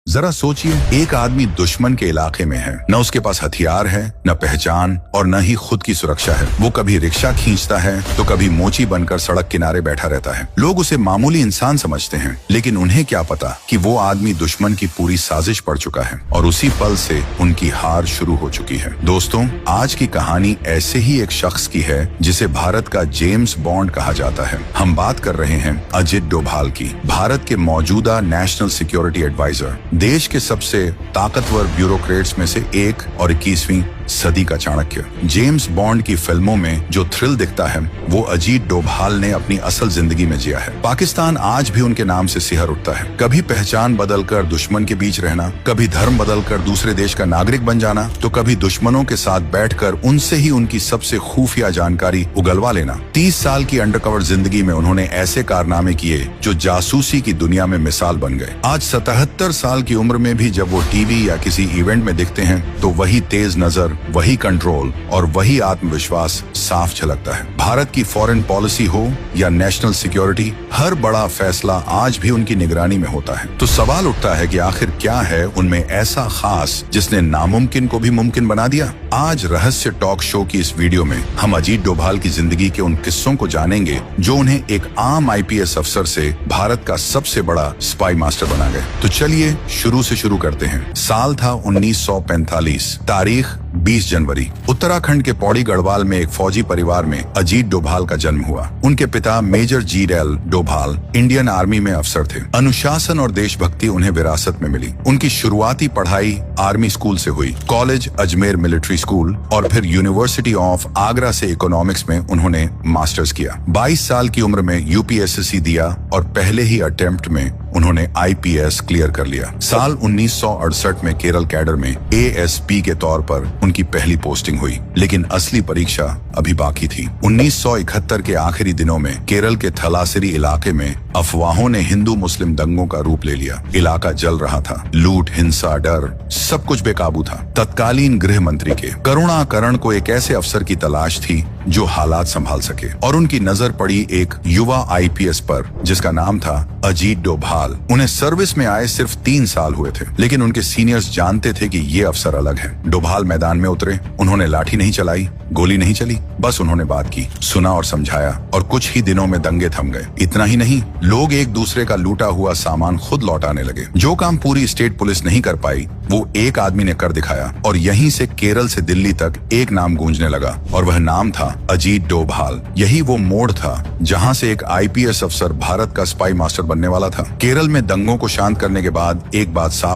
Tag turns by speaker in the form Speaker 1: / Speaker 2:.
Speaker 1: जरा सोचिए, एक आदमी दुश्मन के इलाके में है, न उसके पास हथियार है, न पहचान और न ही खुद की सुरक्षा है। वो कभी रिक्शा खींचता है तो कभी मोची बनकर सड़क किनारे बैठा रहता है। लोग उसे मामूली इंसान समझते हैं, लेकिन उन्हें क्या पता कि वो आदमी दुश्मन की पूरी साजिश पड़ चुका है और उसी पल से उनकी हार शुरू हो चुकी है। दोस्तों, आज की कहानी ऐसे ही एक शख्स की है जिसे भारत का जेम्स बॉन्ड कहा जाता है। हम बात कर रहे हैं अजीत डोभाल की, भारत के मौजूदा नेशनल सिक्योरिटी एडवाइजर, देश के सबसे ताकतवर ब्यूरोक्रेट्स में से एक और 21वीं सदी का चाणक्य। जेम्स बॉन्ड की फिल्मों में जो थ्रिल दिखता है वो अजीत डोभाल ने अपनी असल जिंदगी में जिया है। पाकिस्तान आज भी उनके नाम से सिहर उठता है। कभी पहचान बदलकर दुश्मन के बीच रहना, कभी धर्म बदलकर दूसरे देश का नागरिक बन जाना, तो कभी दुश्मनों के साथ बैठकर उनसे ही उनकी सबसे खुफिया जानकारी उगलवा लेना। 30 साल की अंडरकवर जिंदगी में उन्होंने ऐसे कारनामे किए जो जासूसी की दुनिया में मिसाल बन गए। आज 77 साल की उम्र में भी जब वो टीवी या किसी इवेंट में दिखते हैं तो वही तेज नजर, वही कंट्रोल और वही आत्मविश्वास साफ झलकता है। भारत की फॉरेन पॉलिसी हो या नेशनल सिक्योरिटी, हर बड़ा फैसला आज भी उनकी निगरानी में होता है। तो सवाल उठता है कि आखिर क्या है उनमें ऐसा खास जिसने नामुमकिन को भी मुमकिन बना दिया। आज रहस्य टॉक शो की इस वीडियो में हम अजीत डोभाल की जिंदगी के उन किस्सों को जानेंगे जो उन्हें एक आम आईपीएस अफसर से भारत का सबसे बड़ा स्पाई मास्टर बना गए। तो चलिए शुरू से शुरू करते हैं। साल था 1945, तारीख 20 जनवरी। उत्तराखंड के पौड़ी गढ़वाल में एक फौजी परिवार में अजीत डोभाल का जन्म हुआ। उनके पिता मेजर जीरेल डोभाल इंडियन आर्मी में अफसर थे। अनुशासन और देशभक्ति उन्हें विरासत में मिली। उनकी शुरुआती पढ़ाई आर्मी स्कूल से हुई, कॉलेज अजमेर मिलिट्री स्कूल और फिर यूनिवर्सिटी ऑफ आगरा से इकोनॉमिक्स में उन्होंने मास्टर्स किया। 22 साल की उम्र में यूपीएससी दिया और पहले ही अटेम्प्ट में उन्होंने आईपीएस क्लियर कर लिया। साल 1968 में केरल कैडर में एएसपी के तौर पर उनकी पहली पोस्टिंग हुई, लेकिन असली परीक्षा अभी बाकी थी। 1971 के आखिरी दिनों में केरल के थलासिरी इलाके में अफवाहों ने हिंदू मुस्लिम दंगों का रूप ले लिया। इलाका जल रहा था, लूट, हिंसा, डर, सब कुछ बेकाबू था। तत्कालीन गृह मंत्री के करुणाकरण को एक ऐसे अफसर की तलाश थी जो हालात संभाल सके, और उनकी नजर पड़ी एक युवा आईपीएस पर जिसका नाम था अजीत डोभाल। उन्हें सर्विस में आए सिर्फ 3 साल हुए थे, लेकिन उनके सीनियर्स जानते थे कि ये अफसर अलग है। डोभाल मैदान में उतरे, उन्होंने लाठी नहीं चलाई, गोली नहीं चली, बस उन्होंने बात की, सुना और समझाया, और कुछ ही दिनों में दंगे थम गए। इतना ही नहीं, लोग एक दूसरे का लूटा हुआ सामान खुद लौटाने लगे। जो काम पूरी स्टेट पुलिस नहीं कर पाई वो एक आदमी ने कर दिखाया, और यहीं से केरल से दिल्ली तक एक नाम गूंजने लगा, और वह नाम था अजीत डोभाल। यही वो मोड़ था जहां से एक आईपीएस अफसर भारत का स्पाई मास्टर बनने वाला था। केरल में दंगों को शांत करने के बाद एक बात साफ